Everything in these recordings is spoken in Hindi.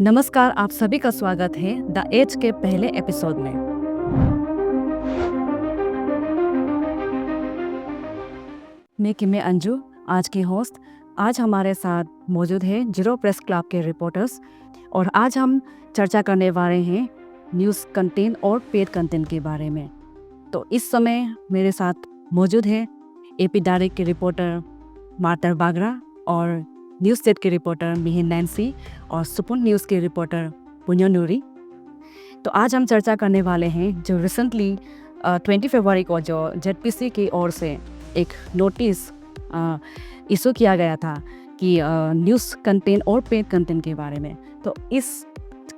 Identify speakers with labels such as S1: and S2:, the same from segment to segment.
S1: नमस्कार, आप सभी का स्वागत है द एज के पहले एपिसोड में। मैं किमे अंजू, आज की होस्ट। आज हमारे साथ मौजूद है जीरो प्रेस क्लब के रिपोर्टर्स और आज हम चर्चा करने वाले हैं न्यूज़ कंटेंट और पेड कंटेंट के बारे में। तो इस समय मेरे साथ मौजूद है एपी डायरेक्ट के रिपोर्टर मार्टर बागरा और न्यूज़ सेट के रिपोर्टर मिहिन नैन्सी और सुपुन न्यूज़ के रिपोर्टर पुण्य नूरी। तो आज हम चर्चा करने वाले हैं जो रिसेंटली 20 फरवरी को जो जेडपीसी की ओर से एक नोटिस इशू किया गया था कि न्यूज़ कंटेंट और पेड कंटेंट के बारे में। तो इस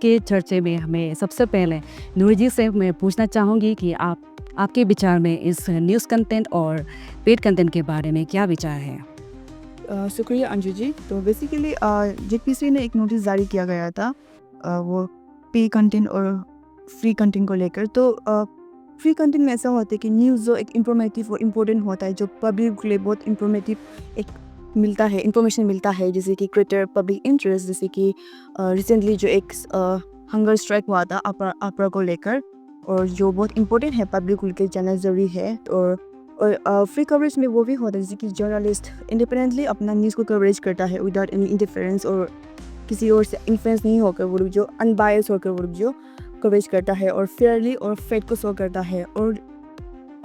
S1: के चर्चे में हमें सबसे पहले नूरी जी से मैं पूछना चाहूँगी कि आपके विचार में इस न्यूज़ कंटेंट और पेड कंटेंट के बारे में क्या विचार है।
S2: शुक्रिया अंजू जी। तो बेसिकली जेपीसी ने एक नोटिस जारी किया गया था वो पे कंटेंट और फ्री कंटेंट को लेकर। तो फ्री कंटेंट में ऐसा होता है कि न्यूज़ जो एक इंफॉर्मेटिव और इम्पोर्टेंट होता है, जो पब्लिक के लिए बहुत इंफॉर्मेटिव एक मिलता है, इंफॉर्मेशन मिलता है, जैसे कि क्रिएटर पब्लिक इंटरेस्ट, जैसे कि रिसेंटली जो एक हंगर स्ट्राइक हुआ था अपरा को लेकर, और जो बहुत इंपॉर्टेंट है पब्लिक को लेकर जानना ज़रूरी है। और फ्री कवरेज में वो भी होता है जैसे कि जर्नलिस्ट इंडिपेंडेंटली अपना न्यूज़ को कवरेज करता है विदाउट एनी इंटरफेरेंस और किसी और से इन्फ्लुएंस नहीं होकर, वो लोग जो अनबायस होकर वो लोग जो कवरेज करता है और फेयरली और फैक्ट को शो करता है। और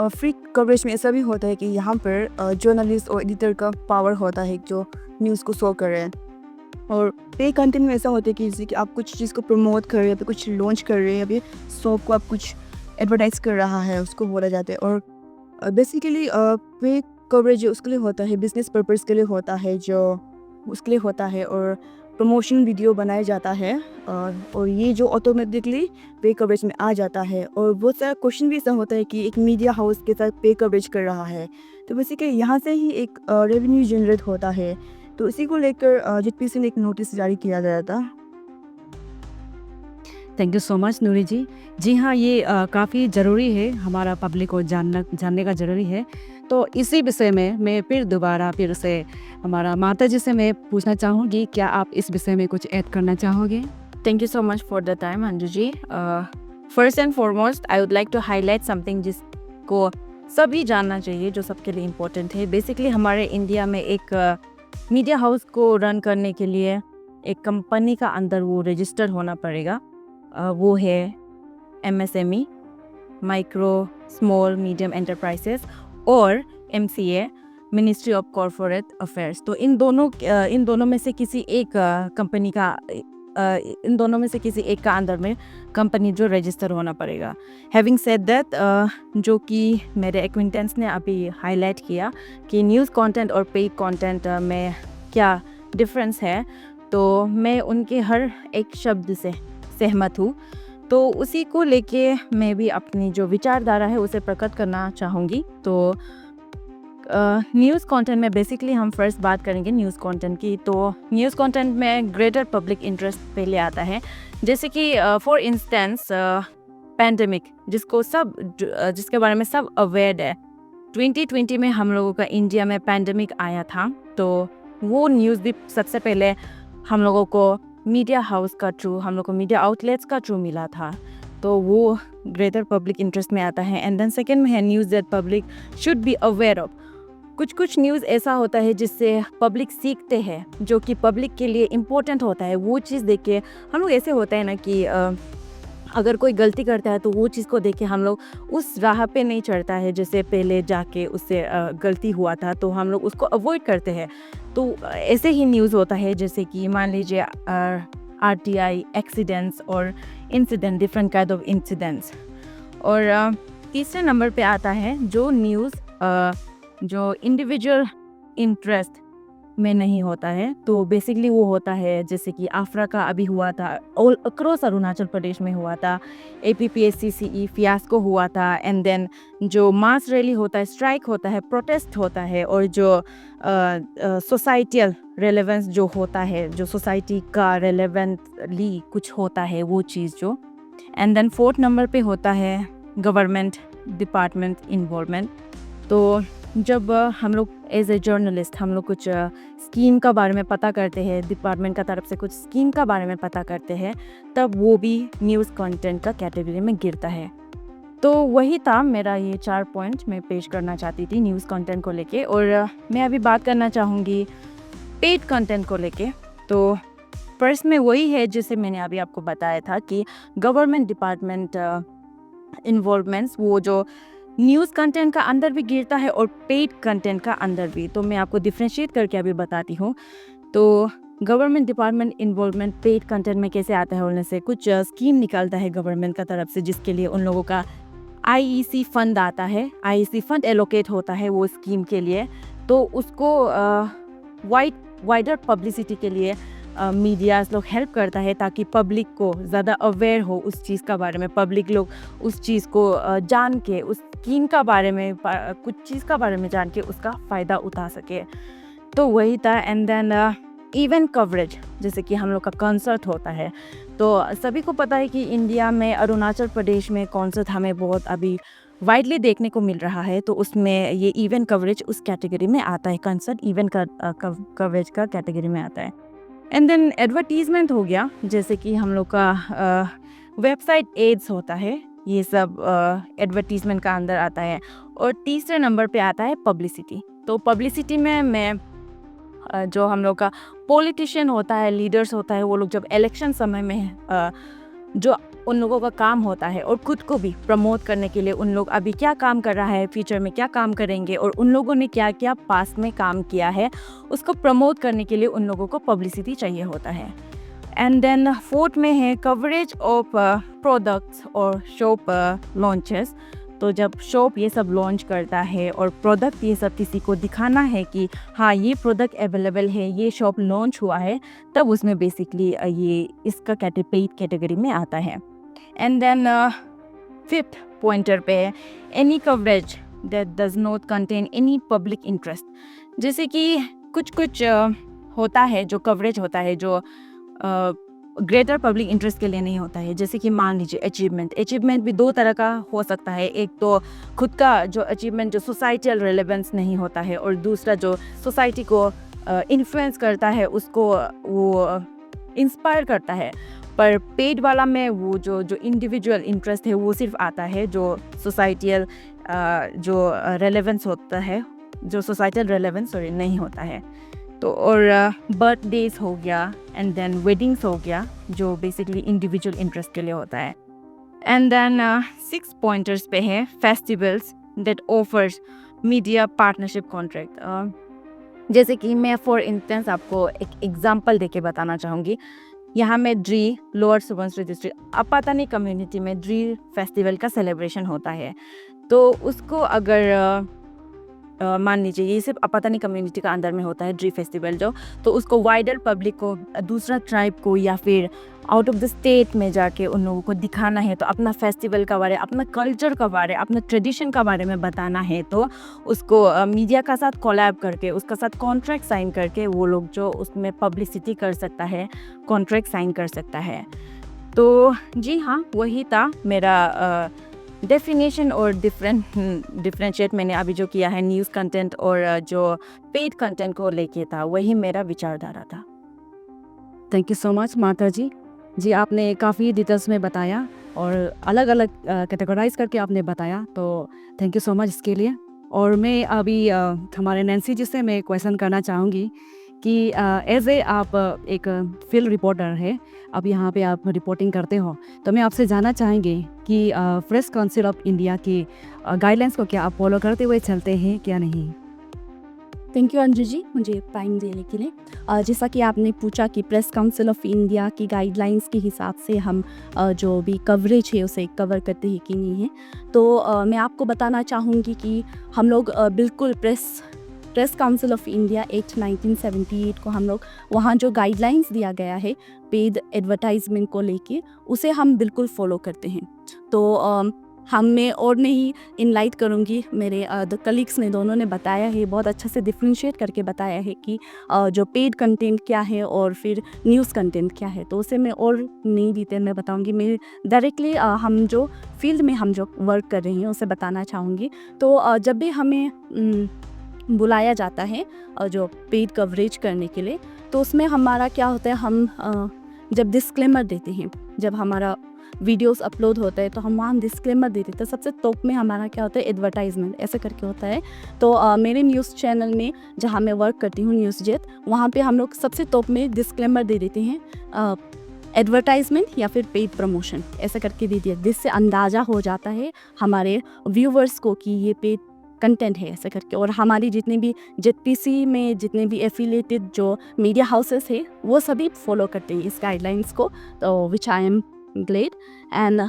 S2: फ्री कवरेज में ऐसा भी होता है कि यहाँ पर जर्नलिस्ट और एडिटर का पावर होता है जो न्यूज़ को शो कर रहे हैं। और पे कंटेंट में ऐसा होता है कि जैसे कि आप कुछ चीज़ को प्रमोट कर रहे हैं या फिर कुछ लॉन्च कर रहे हैं या फिर शॉप को आप कुछ एडवर्टाइज कर रहा है, उसको बोला जाता है। और बेसिकली पे कवरेज उसके लिए होता है, बिजनेस पर्पस के लिए होता है, जो उसके लिए होता है, और प्रमोशन वीडियो बनाया जाता है, और ये जो ऑटोमेटिकली पे कवरेज में आ जाता है। और बहुत सारा क्वेश्चन भी ऐसा होता है कि एक मीडिया हाउस के साथ पे कवरेज कर रहा है, तो बेसिकली यहाँ से ही एक रेवेन्यू जनरेट होता है। तो इसी को लेकर जेपीसी ने एक नोटिस जारी किया गया था।
S1: थैंक यू सो मच नूरी जी। जी हाँ, ये काफ़ी ज़रूरी है, हमारा पब्लिक को जानने का ज़रूरी है। तो इसी विषय में मैं फिर से हमारा माता जी से मैं पूछना चाहूँगी, क्या आप इस विषय में कुछ ऐड करना चाहोगे?
S3: Thank you so much for the time, Anju ji. First and foremost, I would like to highlight something जिसको सभी जानना चाहिए, जो सबके लिए इम्पोर्टेंट है। बेसिकली हमारे इंडिया में एक मीडिया हाउस को रन करने के लिए एक कंपनी का अंदर वो रजिस्टर होना पड़ेगा। वो है MSME, micro small medium enterprises, और MCA, ministry of corporate affairs. तो इन दोनों में से किसी एक कंपनी का इन दोनों में से किसी एक का अंदर में कंपनी जो रजिस्टर होना पड़ेगा। हैविंग सेड दैट, जो कि मेरे एक्विंटेंस ने अभी हाईलाइट किया कि न्यूज़ कंटेंट और पेड कंटेंट में क्या डिफरेंस है, तो मैं उनके हर एक शब्द से सहमत हूँ। तो उसी को लेके मैं भी अपनी जो विचारधारा है उसे प्रकट करना चाहूँगी। तो न्यूज़ कंटेंट में बेसिकली हम फर्स्ट बात करेंगे न्यूज़ कंटेंट की। तो न्यूज़ कंटेंट में ग्रेटर पब्लिक इंटरेस्ट पहले आता है, जैसे कि फॉर इंस्टेंस पैंडेमिक, जिसके बारे में सब अवेयर है। 2020 में हम लोगों का इंडिया में पैंडेमिक आया था, तो वो न्यूज़ भी सबसे पहले हम लोगों को मीडिया हाउस का थ्रू, हम लोग को मीडिया आउटलेट्स का थ्रू मिला था, तो वो ग्रेटर पब्लिक इंटरेस्ट में आता है। एंड देन सेकेंड में है news that public should be aware of. कुछ न्यूज़ ऐसा होता है जिससे पब्लिक सीखते हैं, जो कि पब्लिक के लिए इम्पोर्टेंट होता है। वो चीज़ देख के हम लोग, ऐसे होता है ना कि अगर कोई गलती करता है तो वो चीज़ को देख के हम लोग उस राह पे नहीं चढ़ता है, जैसे पहले जाके उससे गलती हुआ था तो हम लोग उसको अवॉइड करते हैं। तो ऐसे ही न्यूज़ होता है, जैसे कि मान लीजिए RTI एक्सीडेंट्स और incident, different kind of incidents. और तीसरे नंबर पे आता है जो न्यूज़ जो इंडिविजुअल इंटरेस्ट में नहीं होता है। तो बेसिकली वो होता है जैसे कि आफ्रा का अभी हुआ था, ऑल अक्रॉस अरुणाचल प्रदेश में हुआ था, APPSCCE फियास्को हुआ था। एंड देन जो मास रैली होता है, स्ट्राइक होता है, प्रोटेस्ट होता है, और जो सोसाइटियल रेलेवेंस जो होता है, जो सोसाइटी का रेलेवेंटली कुछ होता है, वो चीज़ जो। एंड देन फोर्थ नंबर पे होता है गवर्नमेंट डिपार्टमेंट इन्वॉल्वमेंट। तो जब हम लोग एज ए जर्नलिस्ट हम लोग कुछ स्कीम का बारे में पता करते हैं, डिपार्टमेंट का तरफ से कुछ स्कीम का बारे में पता करते हैं, तब वो भी न्यूज़ कंटेंट का कैटेगरी में गिरता है। तो वही था मेरा ये 4 पॉइंट मैं पेश करना चाहती थी न्यूज़ कंटेंट को लेके। और मैं अभी बात करना चाहूँगी पेड कंटेंट को लेके। तो फर्स्ट में वही है जिसे मैंने अभी आपको बताया था कि गवर्नमेंट डिपार्टमेंट इन्वॉल्वमेंट्स वो जो न्यूज़ कंटेंट का अंदर भी गिरता है और पेड कंटेंट का अंदर भी। तो मैं आपको डिफ्रेंशिएट करके अभी बताती हूँ। तो government department involvement paid content में कैसे आता है बोलने से कुछ स्कीम निकलता है गवर्नमेंट का तरफ से, जिसके लिए उन लोगों का आईईसी फंड आता है, आईईसी फंड एलोकेट होता है वो स्कीम के लिए। तो उसको वाइडर पब्लिसिटी के लिए मीडियाज़ लोग हेल्प करता है ताकि पब्लिक को ज़्यादा अवेयर हो उस चीज़ का बारे में, पब्लिक लोग उस चीज़ को जान के उस स्कीम का बारे में कुछ चीज़ का बारे में जान के उसका फ़ायदा उठा सके। तो वही था। एंड देन इवेंट कवरेज, जैसे कि हम लोग का कॉन्सर्ट होता है। तो सभी को पता है कि इंडिया में अरुणाचल प्रदेश में कॉन्सर्ट हमें बहुत अभी वाइडली देखने को मिल रहा है। तो उसमें ये इवेंट कवरेज उस कैटेगरी में आता है, कॉन्सर्ट इवेंट का कवरेज का कैटेगरी में आता है। एंड देन एडवर्टीजमेंट हो गया, जैसे कि हम लोग का वेबसाइट एड्स होता है, ये सब एडवर्टीजमेंट का अंदर आता है। और तीसरे नंबर पे आता है पब्लिसिटी। तो पब्लिसिटी में मैं जो हम लोग का पॉलिटिशियन होता है, लीडर्स होता है, वो लोग जब इलेक्शन समय में जो उन लोगों का काम होता है और खुद को भी प्रमोट करने के लिए उन लोग अभी क्या काम कर रहा है, फ्यूचर में क्या काम करेंगे और उन लोगों ने क्या क्या पास्ट में काम किया है, उसको प्रमोट करने के लिए उन लोगों को पब्लिसिटी चाहिए होता है। एंड देन फोर्थ में है कवरेज ऑफ प्रोडक्ट्स और शॉप लॉन्चेस। तो जब शॉप ये सब लॉन्च करता है और प्रोडक्ट ये सब किसी को दिखाना है कि हाँ ये प्रोडक्ट अवेलेबल है, ये शॉप लॉन्च हुआ है, तब उसमें बेसिकली ये इसका पेड कैटेगरी में आता है। एंड देन फिफ्थ पॉइंटर पे है any coverage that does not contain any public interest. जैसे कि कुछ होता है जो कवरेज होता है जो ग्रेटर पब्लिक इंटरेस्ट के लिए नहीं होता है। जैसे कि मान लीजिए अचीवमेंट भी दो तरह का हो सकता है। एक तो खुद का जो अचीवमेंट जो सोसाइटल रेलेवेंस नहीं होता है, और दूसरा जो सोसाइटी को इन्फ्लुएंस करता है, उसको वो इंस्पायर करता है। पर पेड वाला में वो जो इंडिविजुअल इंटरेस्ट है वो सिर्फ आता है जो सोसाइटल जो रेलेवेंस होता है, जो सोसाइटल रेलेवेंस नहीं होता है। तो और बर्थडेज हो गया एंड देन वेडिंग्स हो गया जो बेसिकली इंडिविजुअल इंटरेस्ट के लिए होता है। एंड देन 6 पॉइंटर्स पे है festivals that offers media partnership contract. जैसे कि मैं फॉर इंस्टेंस आपको एक एग्जांपल देके बताना चाहूँगी। यहाँ में Dree lower Subansiri district Apatani community में ड्री फेस्टिवल का सेलिब्रेशन होता है। तो उसको अगर मान लीजिए ये सिर्फ अपातानी कम्युनिटी का अंदर में होता है ड्री फेस्टिवल जो, तो उसको वाइडर पब्लिक को, दूसरा ट्राइब को या फिर आउट ऑफ द स्टेट में जाके उन लोगों को दिखाना है, तो अपना फेस्टिवल का बारे, अपना कल्चर का बारे, अपना ट्रेडिशन का बारे में बताना है, तो उसको मीडिया का साथ कोलैब करके, उसका साथ कॉन्ट्रैक्ट साइन करके वो लोग जो उसमें पब्लिसिटी कर सकता है, कॉन्ट्रैक्ट साइन कर सकता है। तो जी हाँ, वही था मेरा डेफिनेशन और डिफरेंशिएट मैंने अभी जो किया है न्यूज़ कंटेंट और जो पेड कंटेंट को लेके था, वही मेरा विचारधारा था।
S1: थैंक यू सो मच माता जी। जी आपने काफ़ी डिटेल्स में बताया और अलग अलग कैटेगराइज करके आपने बताया, तो थैंक यू सो मच इसके लिए। और मैं अभी हमारे नैन्सी जी से मैं क्वेश्चन करना चाहूँगी कि एज ए आप एक फील्ड रिपोर्टर है, अब यहाँ पे आप रिपोर्टिंग करते हो, तो मैं आपसे जानना चाहेंगे कि प्रेस काउंसिल ऑफ इंडिया की गाइडलाइंस को क्या आप फॉलो करते हुए चलते हैं क्या नहीं?
S4: थैंक यू अंजू जी मुझे टाइम देने के लिए। जैसा कि आपने पूछा कि प्रेस काउंसिल ऑफ इंडिया की गाइडलाइंस के हिसाब से हम जो भी कवरेज है उसे कवर करते हैं कि नहीं है, तो मैं आपको बताना चाहूँगी कि हम लोग बिल्कुल press council of India act 1978 को हम लोग वहाँ जो गाइडलाइंस दिया गया है पेड एडवर्टाइजमेंट को लेके, उसे हम बिल्कुल फॉलो करते हैं। तो मैं और नहीं इनलाइट करूँगी, मेरे द कलीग्स ने दोनों ने बताया है, बहुत अच्छा से डिफ्रेंशिएट करके बताया है कि जो पेड कंटेंट क्या है और फिर न्यूज़ कंटेंट क्या है। तो उसे मैं और नहीं डिटेल में बताऊँगी, मैं डायरेक्टली हम जो फील्ड में हम जो वर्क कर रहे हैं उसे बताना चाहूँगी। तो जब भी हमें बुलाया जाता है जो पेड कवरेज करने के लिए, तो उसमें हमारा क्या होता है, हम जब डिस्क्लेमर देते हैं, जब हमारा वीडियोस अपलोड होता है तो हम वहाँ डिस्क्लेमर देते हैं। तो सबसे टॉप में हमारा क्या होता है, एडवर्टाइजमेंट ऐसे करके होता है। तो मेरे न्यूज़ चैनल में जहाँ मैं वर्क करती हूँ न्यूज़ जेट, वहाँ पे हम लोग सबसे टॉप में डिस्क्लेमर दे देते हैं एडवर्टाइजमेंट या फिर पेड प्रमोशन ऐसा करके दे दिया, जिससे अंदाज़ा हो जाता है हमारे व्यूवर्स को कि ये पेड कंटेंट है ऐसा करके। और हमारी जितने भी जेडपीसी में जितने भी एफिलिएटेड जो मीडिया हाउसेस है वो सभी फॉलो करते हैं इस गाइडलाइंस को, तो विच आई एम ग्लेड। एंड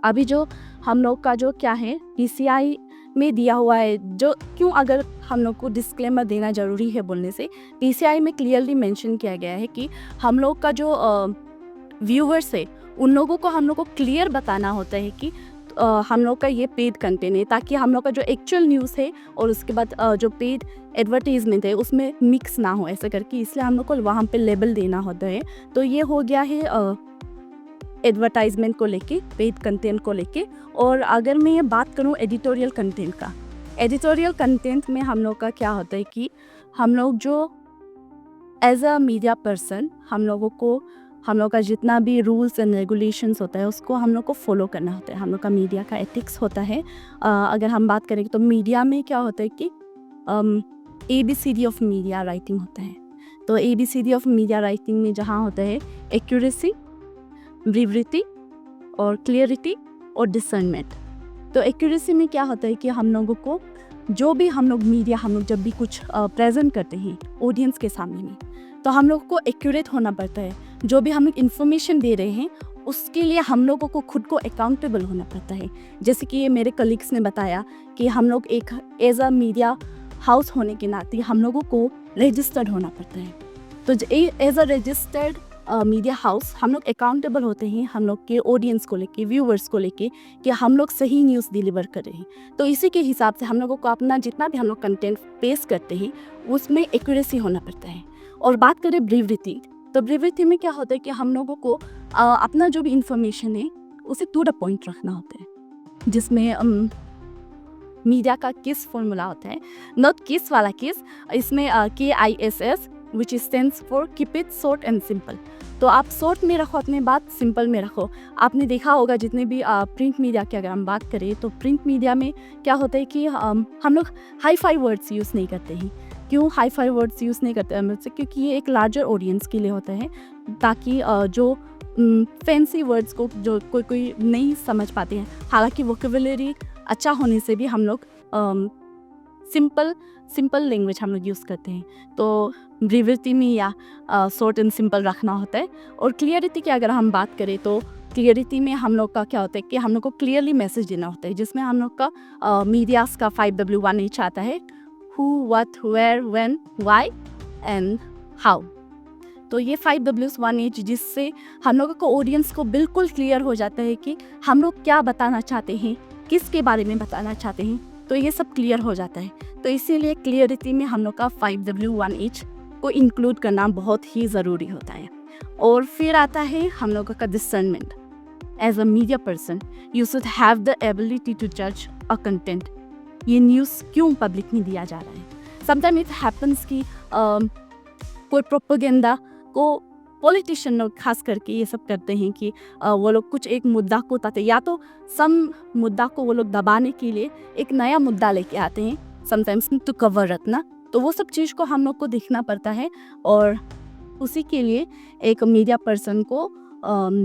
S4: अभी जो हम लोग का जो क्या है पीसीआई में दिया हुआ है, जो क्यों अगर हम लोग को डिस्क्लेमर देना ज़रूरी है बोलने से, पीसीआई में क्लियरली मेंशन किया गया है कि हम लोग का जो व्यूवर्स है उन लोगों को हम लोग को क्लियर बताना होता है कि हम लोग का ये पेड कंटेंट है, ताकि हम लोग का जो एक्चुअल न्यूज़ है और उसके बाद जो पेड एडवर्टीजमेंट है उसमें मिक्स ना हो ऐसा करके, इसलिए हम लोग को वहाँ पे लेबल देना होता है। तो ये हो गया है एडवर्टाइजमेंट को लेके, पेड कंटेंट को लेके। और अगर मैं ये बात करूँ एडिटोरियल कंटेंट का, एडिटोरियल कंटेंट में हम लोग का क्या होता है कि हम लोग जो एज अ मीडिया पर्सन हम लोग का जितना भी रूल्स एंड रेगुलेशंस होता है उसको हम लोग को फॉलो करना होता है। हम लोग का मीडिया का एथिक्स होता है। अगर हम बात करें तो मीडिया में क्या होता है कि ABCD ऑफ मीडिया राइटिंग होता है। तो ABCD ऑफ मीडिया राइटिंग में जहाँ होता है एक्यूरेसी, ब्रीविटी और क्लियरिटी और डिसर्नमेंट। तो एक्यूरेसी में क्या होता है कि हम लोगों को जो भी हम लोग मीडिया हम लोग जब भी कुछ प्रेजेंट करते हैं ऑडियंस के सामने में, तो हम लोग को एक्यूरेट होना पड़ता है। जो भी हम लोग इन्फॉर्मेशन दे रहे हैं उसके लिए हम लोगों को खुद को अकाउंटेबल होना पड़ता है। जैसे कि ये मेरे कलीग्स ने बताया कि हम लोग एक एज अ मीडिया हाउस होने के नाते हम लोगों को रजिस्टर्ड होना पड़ता है। तो as a registered media house हम लोग अकाउंटेबल होते हैं हम लोग के ऑडियंस को लेके, व्यूवर्स को लेके, कि हम लोग सही न्यूज़ डिलीवर कर रहे हैं। तो इसी के हिसाब से हम लोगों को अपना जितना भी हम लोग कंटेंट पेश करते हैं उसमें एक्यूरेसी होना पड़ता है। और बात करें ब्रीविटी, तो ब्रीविटी में क्या होता है कि हम लोगों को अपना जो भी इंफॉर्मेशन है उसे टू द पॉइंट रखना होता है, जिसमें मीडिया का किस फॉर्मूला होता है, नॉट किस वाला किस, इसमें KISS which stands for keep it short and simple. तो आप शॉर्ट में रखो अपनी बात, सिंपल में रखो। आपने देखा होगा जितने भी प्रिंट मीडिया की अगर हम बात करें तो प्रिंट मीडिया में क्या होता है कि हम लोग हाई फाई वर्ड्स यूज़ नहीं करते हैं। क्यों हाई फाई वर्ड्स यूज़ नहीं करते हैं? क्योंकि ये एक लार्जर ऑडियंस के लिए होता है, ताकि जो फैंसी वर्ड्स को जो कोई नहीं समझ पाते हैं, हालांकि वोकेबुलरी अच्छा होने से भी हम लोग सिंपल लैंग्वेज हम लोग यूज़ करते हैं। तो ब्रीविटी में या शॉर्ट एंड सिंपल रखना होता है। और क्लियरिटी की अगर हम बात करें तो क्लियरिटी में हम लोग का क्या होता है कि हम लोग को क्लियरली मैसेज देना होता है, जिसमें हम लोग का मीडियाज़ का 5W1H आता है, who, what, where, when, why and how। तो ये 5W1H, जिससे हम लोगों को ऑडियंस को बिल्कुल क्लियर हो जाता है कि हम लोग क्या बताना चाहते हैं, किसके बारे में बताना चाहते हैं, तो ये सब क्लियर हो जाता है। तो इसीलिए क्लियरिटी में हम लोग का 5W1H को इंक्लूड करना बहुत ही ज़रूरी होता है। और फिर आता है हम लोगों का discernment. As a media person you should have the ability to जज अ कंटेंट, ये न्यूज़ क्यों पब्लिक में दिया जा रहा है। समटाइम इट हैपन्स कि कोई प्रोपेगेंडा को पॉलिटिशियन लोग खास करके ये सब करते हैं कि वो लोग कुछ एक मुद्दा को उठाते, या तो सम मुद्दा को वो लोग दबाने के लिए एक नया मुद्दा लेके आते हैं, समटाइम्स टू कवर रखना। तो वो सब चीज़ को हम लोग को देखना पड़ता है, और उसी के लिए एक मीडिया पर्सन को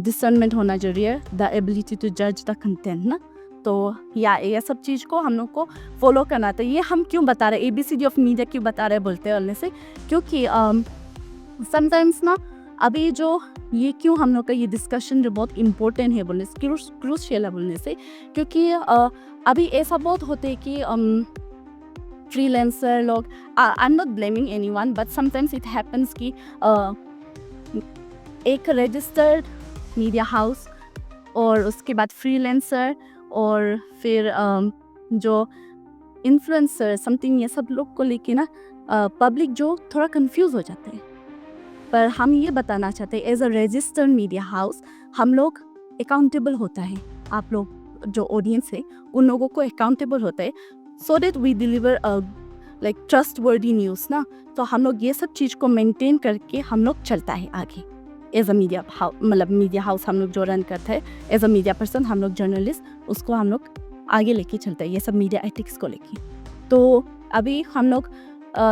S4: डिसर्नमेंट होना जरूरी है, द एबिलिटी टू जज द कंटेंट ना। तो ये सब चीज़ को हम लोग को फॉलो करना था। ये हम क्यों बता रहे हैं, ABCD ऑफ मीडिया क्यों बता रहे हैं बोलते हैं से, क्योंकि समटाइम्स ना अभी जो ये क्यों हम लोग का ये डिस्कशन जो बहुत इम्पोर्टेंट है बोलने से, क्रूशियल है बोलने से, क्योंकि अभी ऐसा बहुत होते हैं कि फ्रीलांसर लोग, I am not blaming anyone, but sometimes it happens कि एक रजिस्टर्ड मीडिया हाउस और उसके बाद फ्रीलांसर और फिर जो इन्फ्लुएंसर समथिंग, ये सब लोग को लेके ना पब्लिक जो थोड़ा कंफ्यूज हो जाते हैं। पर हम ये बताना चाहते हैं as a registered media house हम लोग अकाउंटेबल होता है, आप लोग जो ऑडियंस है उन लोगों को अकाउंटेबल होता है, so that we deliver like trustworthy news ना। तो हम लोग ये सब चीज़ को मेंटेन करके हम लोग चलता है आगे एज अ मीडिया हाउस, मतलब मीडिया हाउस हम लोग जो रन करते हैं एज अ मीडिया पर्सन, हम लोग जर्नलिस्ट, उसको हम लोग आगे लेके चलते हैं ये सब मीडिया एथिक्स को लेके। तो अभी हम लोग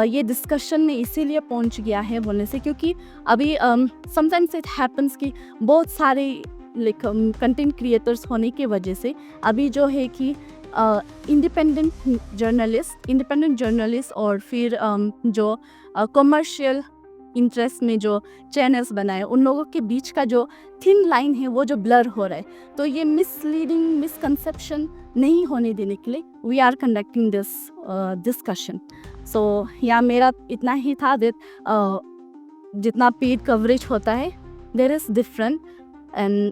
S4: ये डिस्कशन में इसीलिए पहुंच गया है बोलने से, क्योंकि अभी समटाइम्स इट हैपन्स कि बहुत सारे लाइक कंटेंट क्रिएटर्स होने की वजह से अभी जो है कि इंडिपेंडेंट जर्नलिस्ट और फिर जो कमर्शियल इंटरेस्ट में जो चैनल्स बनाए उन लोगों के बीच का जो थिन लाइन है वो जो ब्लर हो रहा है। तो ये मिसलीडिंग मिसकंसेप्शन नहीं होने देने के लिए we are conducting this discussion. So या मेरा इतना ही था दैट जितना पेड कवरेज होता है there is different and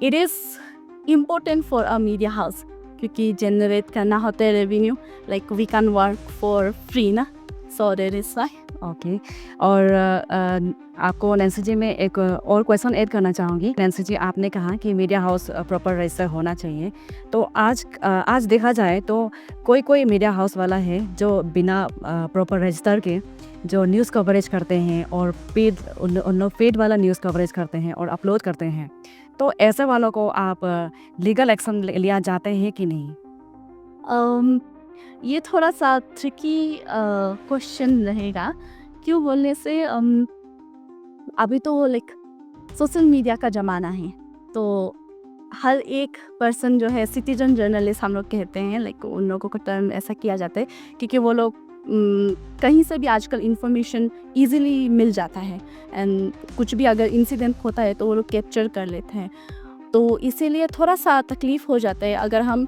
S4: it is important for a media house, क्योंकि जनरेट करना होता है revenue, like we can work for free ना, so there is why.
S1: Okay. और आपको नैन्सी जी में एक और क्वेश्चन ऐड करना चाहूँगी। नैन्सी जी, आपने कहा कि मीडिया हाउस प्रॉपर रजिस्टर होना चाहिए, तो आज देखा जाए तो कोई मीडिया हाउस वाला है जो बिना प्रॉपर रजिस्टर के जो न्यूज़ कवरेज करते हैं और उन लोग पेड वाला न्यूज़ कवरेज करते हैं और अपलोड करते हैं, तो ऐसे वालों को आप लीगल एक्शन लिया जाते हैं कि नहीं?
S4: ये थोड़ा सा ट्रिकी क्वेश्चन रहेगा, क्यों बोलने से अभी तो लाइक सोशल मीडिया का ज़माना है, तो हर एक पर्सन जो है सिटीजन जर्नलिस्ट हम लोग कहते हैं, लाइक उन लोगों का टर्म ऐसा किया जाता है क्योंकि वो लोग कहीं से भी आजकल इंफॉर्मेशन इजीली मिल जाता है एंड कुछ भी अगर इंसिडेंट होता है तो वो लोग कैप्चर कर लेते हैं। तो इसीलिए थोड़ा सा तकलीफ़ हो जाता है। अगर हम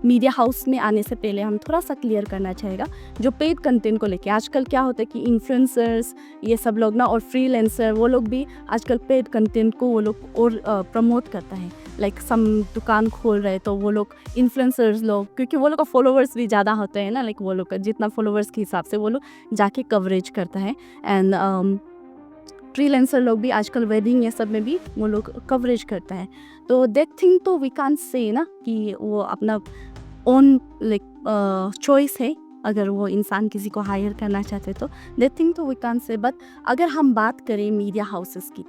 S4: मीडिया हाउस में आने से पहले हम थोड़ा सा क्लियर करना चाहेगा जो पेड कंटेंट को लेके। आजकल क्या होता है कि इन्फ्लुएंसर्स ये सब लोग ना और फ्रीलांसर वो लोग भी आजकल पेड कंटेंट को वो लोग और प्रमोट करता है, लाइक सम दुकान खोल रहे तो वो लोग इन्फ्लुएंसर्स लोग, क्योंकि वो लोग का फॉलोवर्स भी ज़्यादा होते हैं ना, लाइक वो लोग का जितना फॉलोवर्स के हिसाब से वो लोग जाके कवरेज करता है। एंड फ्रीलांसर लोग भी आजकल वेडिंग ये सब में भी वो लोग कवरेज करता है। तो दैट थिंग तो वी कांट से ना कि वो अपना ओन लाइक चॉइस है, अगर वो इंसान किसी को हायर करना चाहते तो दैट थिंग तो वी कांट से। बट अगर हम बात करें मीडिया हाउसेस की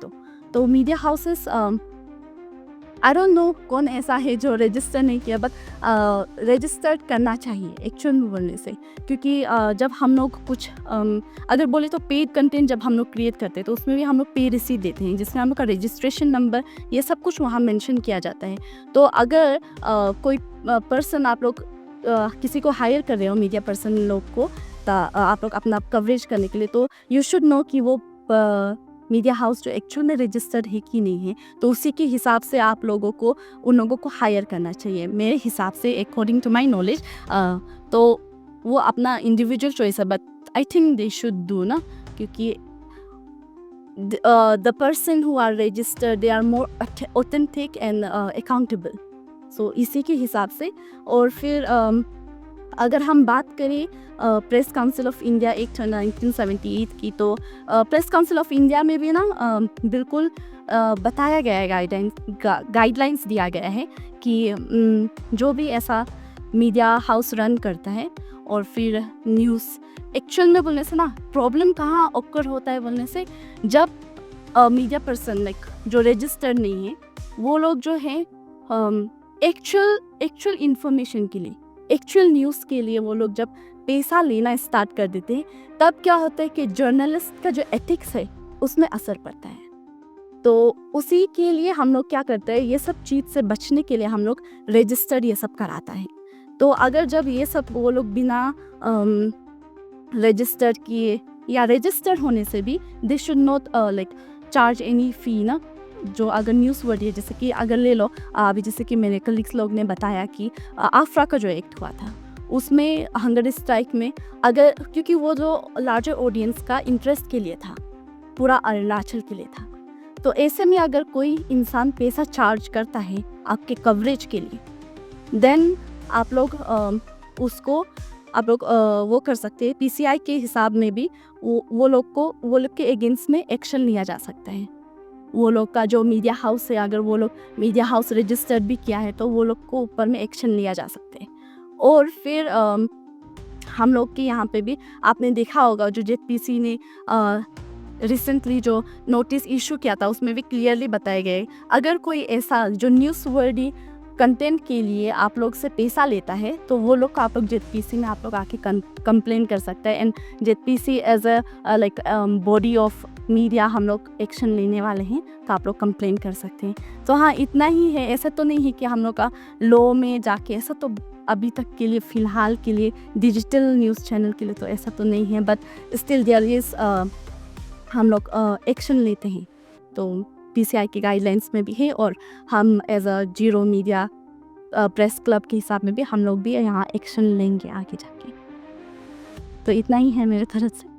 S4: तो media houses I don't know कौन ऐसा है जो रजिस्टर नहीं किया, बट रजिस्टर्ड करना चाहिए एक्चुअल में बोलने से, क्योंकि जब हम लोग कुछ अगर बोले तो पेड कंटेंट जब हम लोग क्रिएट करते हैं तो उसमें भी हम लोग पे रिसीट देते हैं जिसमें हम लोग का रजिस्ट्रेशन नंबर ये सब कुछ वहाँ मेंशन किया जाता है। तो अगर कोई पर्सन आप लोग किसी को हायर कर रहे हो मीडिया पर्सन लोग को आप लोग अपना कवरेज करने के लिए, तो यू शुड नो कि वो मीडिया हाउस जो एक्चुअल में रजिस्टर्ड है कि नहीं है, तो उसी के हिसाब से आप लोगों को उन लोगों को हायर करना चाहिए मेरे हिसाब से, अकॉर्डिंग टू माय नॉलेज। तो वो अपना इंडिविजुअल चॉइस है, but I think they should do ना, क्योंकि the person who are registered they are more authentic and accountable, so इसी के हिसाब से। और फिर अगर हम बात करें press council of India act 1978 की, तो प्रेस काउंसिल ऑफ इंडिया में भी ना बिल्कुल बताया गया है, गाइडलाइंस दिया गया है कि जो भी ऐसा मीडिया हाउस रन करता है और फिर न्यूज़ एक्चुअल में बोलने से ना प्रॉब्लम कहाँ ऑकर होता है बोलने से, जब मीडिया पर्सन लाइक जो रजिस्टर्ड नहीं है वो लोग जो है एक्चुअल इंफॉर्मेशन के लिए, एक्चुअल न्यूज़ के लिए वो लोग जब पैसा लेना स्टार्ट कर देते हैं, तब क्या होता है कि जर्नलिस्ट का जो एथिक्स है उसमें असर पड़ता है। तो उसी के लिए हम लोग क्या करते हैं, ये सब चीज़ से बचने के लिए हम लोग रजिस्टर्ड ये सब कराता है। तो अगर जब ये सब वो लोग बिना रजिस्टर्ड किए या रजिस्टर्ड होने से भी they should not like charge any fee ना, जो अगर न्यूज़ वर्ड है, जैसे कि अगर ले लो अभी जैसे कि मेरे कलीग्स लोग ने बताया कि आफ्रा का जो एक्ट हुआ था उसमें हंगर स्ट्राइक में अगर, क्योंकि वो जो लार्जर ऑडियंस का इंटरेस्ट के लिए था, पूरा अरुणाचल के लिए था, तो ऐसे में अगर कोई इंसान पैसा चार्ज करता है आपके कवरेज के लिए, देन आप लोग उसको वो कर सकते हैं। पीसीआई के हिसाब में भी वो लोग के अगेंस्ट में एक्शन लिया जा सकता है। वो लोग का जो मीडिया हाउस है, अगर वो लोग मीडिया हाउस रजिस्टर्ड भी किया है तो वो लोग को ऊपर में एक्शन लिया जा सकते हैं। और फिर हम लोग के यहाँ पे भी आपने देखा होगा जो जेपीसी ने रिसेंटली जो नोटिस इशू किया था उसमें भी क्लियरली बताए गए, अगर कोई ऐसा जो न्यूज़ वर्डी कंटेंट के लिए आप लोग से पैसा लेता है तो वो लोग को आप लोग जेपीसी में आप लोग आके कंप्लेन कर सकते हैं। And JPC as a like body of media हम लोग एक्शन लेने वाले हैं, तो आप लोग कंप्लेन कर सकते हैं। तो हाँ, इतना ही है। ऐसा तो नहीं है कि हम लोग का लॉ में जाके, ऐसा तो अभी तक के लिए फ़िलहाल के लिए डिजिटल न्यूज़ चैनल के लिए तो ऐसा तो नहीं है, बट स्टिल देयर इज़ हम लोग एक्शन लेते हैं। तो पीसीआई की गाइडलाइंस में भी है और हम as a zero media press club के हिसाब में भी हम लोग भी यहाँ एक्शन लेंगे आगे जाके। तो इतना ही है मेरे तरफ से।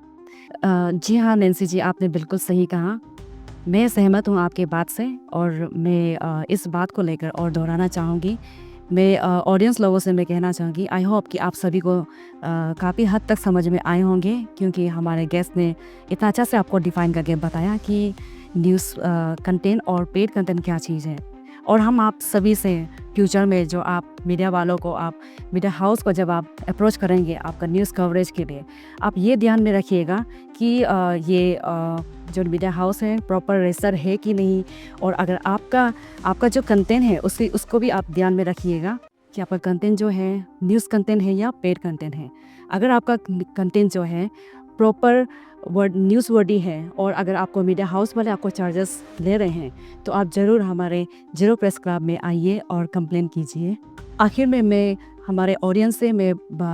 S1: जी हाँ नैन्सी जी, आपने बिल्कुल सही कहा। मैं सहमत हूँ आपके बात से और मैं इस बात को लेकर और दोहराना चाहूँगी। मैं ऑडियंस लोगों से मैं कहना चाहूँगी, आई होप कि आप सभी को काफ़ी हद तक समझ में आए होंगे, क्योंकि हमारे गेस्ट ने इतना अच्छा से आपको डिफ़ाइन करके बताया कि न्यूज़ कंटेंट और पेड कंटेंट क्या चीज़ है। और हम आप सभी से फ्यूचर में जो आप मीडिया वालों को, आप मीडिया हाउस को जब आप अप्रोच करेंगे आपका न्यूज़ कवरेज के लिए, आप ये ध्यान में रखिएगा कि ये जो मीडिया हाउस है प्रॉपर रजिस्टर है कि नहीं, और अगर आपका जो कंटेंट है उसको भी आप ध्यान में रखिएगा कि आपका कंटेंट जो है न्यूज़ कंटेंट है या पेड कंटेंट है। अगर आपका कंटेंट जो है प्रॉपर न्यूज़ वर्डी है और अगर आपको मीडिया हाउस वाले आपको चार्जेस ले रहे हैं तो आप ज़रूर हमारे जीरो प्रेस क्लब में आइए और कंप्लेन कीजिए। आखिर में मैं हमारे ऑडियंस से मैं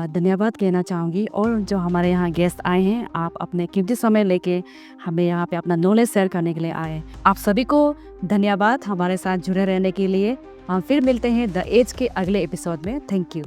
S1: धन्यवाद कहना चाहूँगी, और जो हमारे यहाँ गेस्ट आए हैं, आप अपने कीमती समय लेके हमें यहाँ पे अपना नॉलेज शेयर करने के लिए आए। आप सभी को धन्यवाद हमारे साथ जुड़े रहने के लिए। हम फिर मिलते हैं द एज के अगले एपिसोड में। Thank you.